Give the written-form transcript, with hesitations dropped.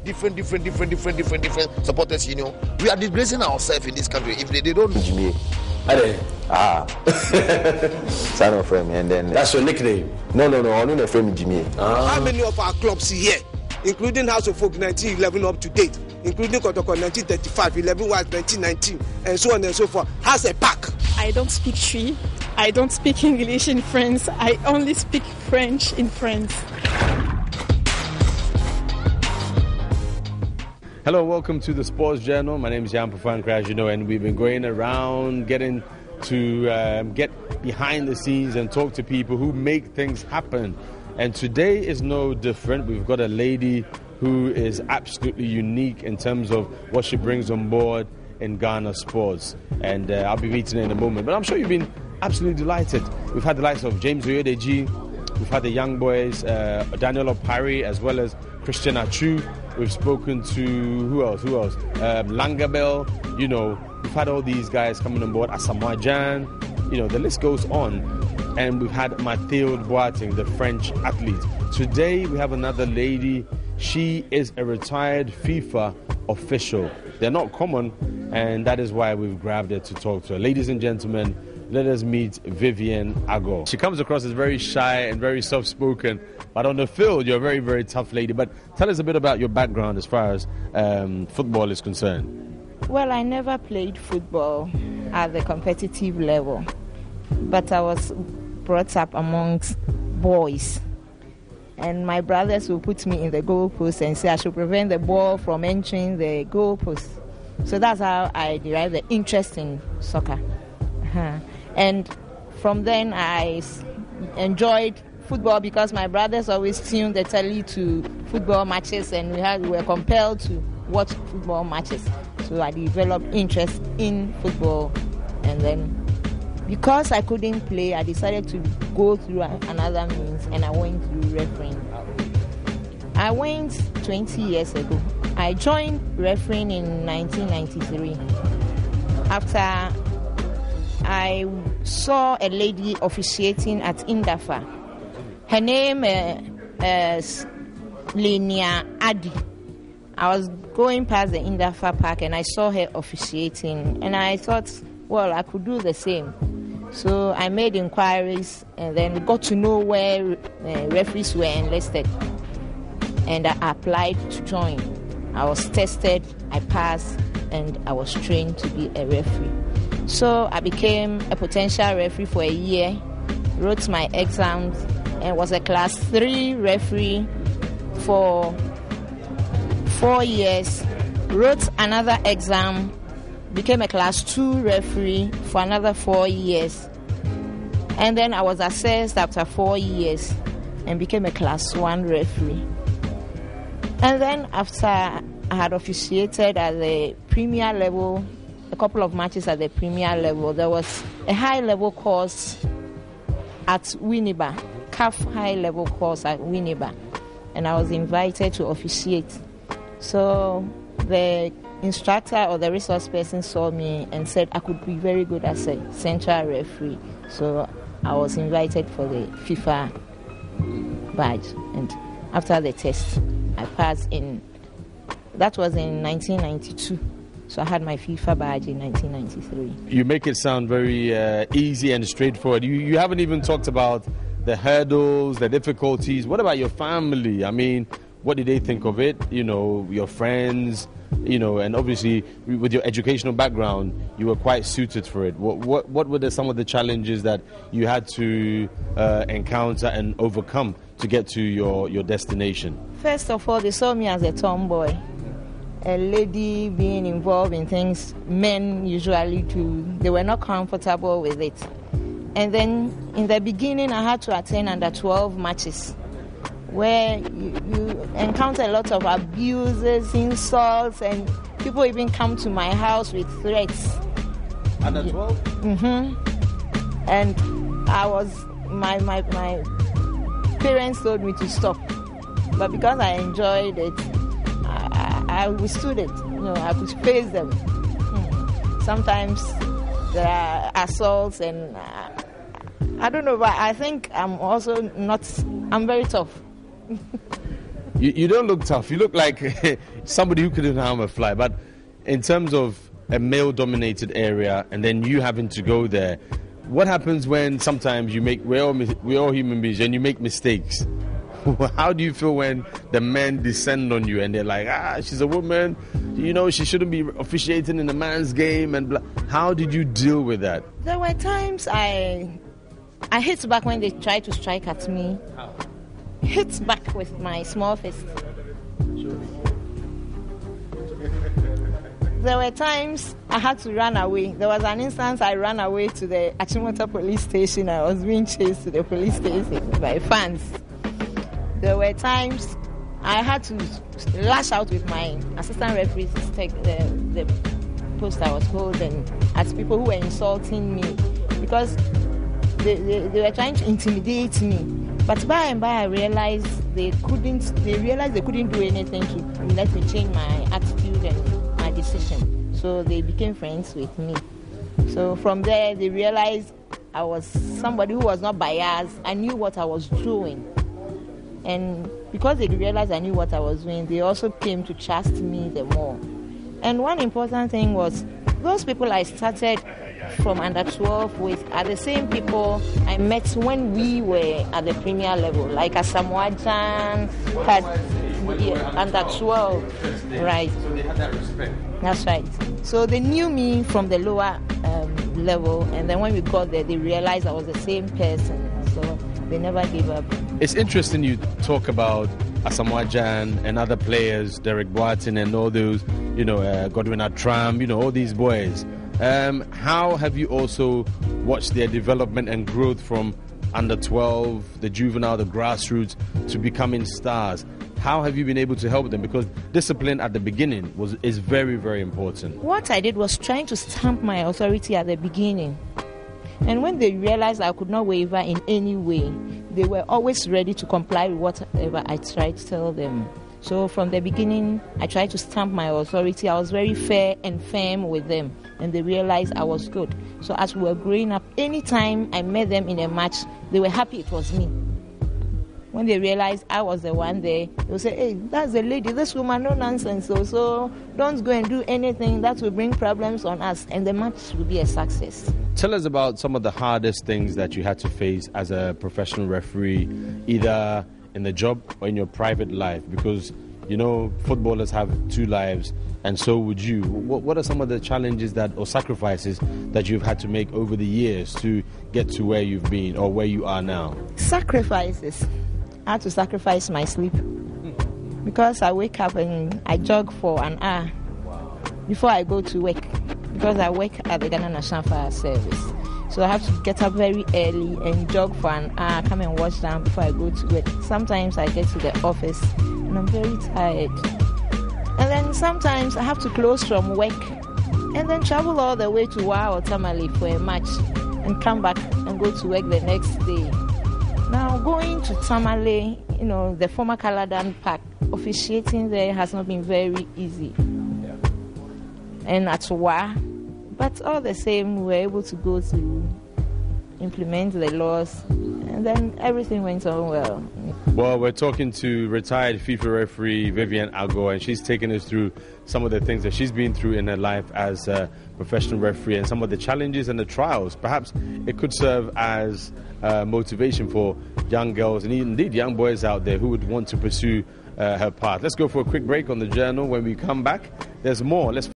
different supporters, we are disgracing ourselves in this country if they don't. Jimmy. Son of friend, and then that's your nickname. No, I'm not friend Jimmy. How many of our clubs here, including House of Folk 1911 up to date, including Kotoko 1935, 11 was 1919, and so on and so forth, has a pack? I don't speak Twi. I don't speak English in France. I only speak French in France. Hello, welcome to the Sports Journal. My name is Jan Pafankra, as you know, and we've been going around getting to get behind the scenes and talk to people who make things happen. And today is no different. We've got a lady who is absolutely unique in terms of what she brings on board in Ghana sports. And I'll be meeting her in a moment. But I'm sure you've been absolutely delighted. We've had the likes of James Oyedeji. We've had the young boys, Daniel Opari, as well as Christian Achu. We've spoken to, who else? Langabel, we've had all these guys coming on board, Asamoah Gyan, the list goes on. And we've had Mathilde Boateng, the French athlete. Today we have another lady. She is a retired FIFA official. They're not common, and that is why we've grabbed her to talk to her. Ladies and gentlemen, let us meet Vivian Aggor. She comes across as very shy and very soft-spoken, but on the field, you're a very, very tough lady. But tell us a bit about your background as far as football is concerned. Well, I never played football at the competitive level, but I was brought up amongst boys. And my brothers would put me in the goalpost and say I should prevent the ball from entering the goalpost. So that's how I derived the interest in soccer. And from then I enjoyed football because my brothers always tuned the telly to football matches, and we were compelled to watch football matches. So I developed interest in football, and then because I couldn't play, I decided to go through another means, and I went through refereeing. I went 20 years ago. I joined refereeing in 1993 after I saw a lady officiating at Indafa. Her name is Linia Adi. I was going past the Indafa Park and I saw her officiating, and I thought, well, I could do the same. So I made inquiries, and then we got to know where referees were enlisted, and I applied to join. I was tested, I passed, and I was trained to be a referee. So I became a potential referee for a year, wrote my exams, and was a class 3 referee for 4 years, wrote another exam, became a class 2 referee for another 4 years. And then I was assessed after 4 years and became a class 1 referee. And then after I had officiated at the premier level, a couple of matches at the premier level, there was a high-level course at Winneba, CAF high-level course at Winneba, and I was invited to officiate. So the instructor or the resource person saw me and said I could be very good as a central referee. So I was invited for the FIFA badge, and after the test, I passed that was in 1992. So I had my FIFA badge in 1993. You make it sound very easy and straightforward. You haven't even talked about the hurdles, the difficulties. What about your family? I mean, what did they think of it? Your friends, and obviously with your educational background, you were quite suited for it. What were some of the challenges that you had to encounter and overcome to get to your destination? First of all, they saw me as a tomboy. A lady being involved in things men usually do. They were not comfortable with it. And then in the beginning, I had to attend under 12 matches where you encounter a lot of abuses, insults, and people even come to my house with threats. Under 12? Mm-hmm. And my parents told me to stop. But because I enjoyed it, I withstood it. I could face them. Sometimes there are assaults, and I don't know, but I think I'm very tough. You don't look tough. You look like somebody who couldn't harm a fly. But in terms of a male-dominated area and then you having to go there, what happens when sometimes we're all human beings and you make mistakes? How do you feel when the men descend on you and they're like, she's a woman, she shouldn't be officiating in a man's game and blah. How did you deal with that? There were times I hit back when they tried to strike at me. Hit back with my small fist. There were times I had to run away. There was an instance I ran away to the Achimota police station. I was being chased to the police station by fans. There were times I had to lash out with my assistant referee to take the post I was holding at people who were insulting me because they were trying to intimidate me. But by and by I realized they couldn't do anything to let me change my attitude and my decision. So they became friends with me. So from there they realized I was somebody who was not biased. I knew what I was doing. And because they realized I knew what I was doing, they also came to trust me the more. And one important thing was, those people I started from under 12 with are the same people I met when we were at the premier level, like Asamoah Gyan had under 12, right? So they had that respect. That's right. So they knew me from the lower level, and then when we got there, they realized I was the same person. So they never gave up. It's interesting you talk about Asamoah Gyan and other players, Derek Boateng and all those, Godwin Atram, all these boys. How have you also watched their development and growth from under 12, the juvenile, the grassroots, to becoming stars? How have you been able to help them? Because discipline at the beginning is very, very important. What I did was trying to stamp my authority at the beginning. And when they realized I could not waver in any way, they were always ready to comply with whatever I tried to tell them. So from the beginning, I tried to stamp my authority. I was very fair and firm with them, and they realized I was good. So as we were growing up, anytime I met them in a match, they were happy it was me. When they realized I was the one there, they would say, hey, that's the lady, this woman, no nonsense. So don't go and do anything that will bring problems on us, and the match will be a success. Tell us about some of the hardest things that you had to face as a professional referee, either in the job or in your private life, because footballers have two lives, and so would you. What are some of the challenges or sacrifices that you've had to make over the years to get to where you've been or where you are now? Sacrifices. I had to sacrifice my sleep because I wake up and I jog for an hour before I go to work, because I work at the Ghana National Fire Service. So I have to get up very early and jog for an hour, come and wash down before I go to work. Sometimes I get to the office and I'm very tired. And then sometimes I have to close from work and then travel all the way to Wa or Tamale for a match and come back and go to work the next day. Now going to Tamale, the former Caladan Park, officiating there has not been very easy. And at Wa, but all the same, we were able to go to implement the laws, and then everything went on well. Well, we're talking to retired FIFA referee Vivian Aggor, and she's taken us through some of the things that she's been through in her life as a professional referee and some of the challenges and the trials. Perhaps it could serve as motivation for young girls and indeed young boys out there who would want to pursue her path. Let's go for a quick break on the journal. When we come back, there's more. Let's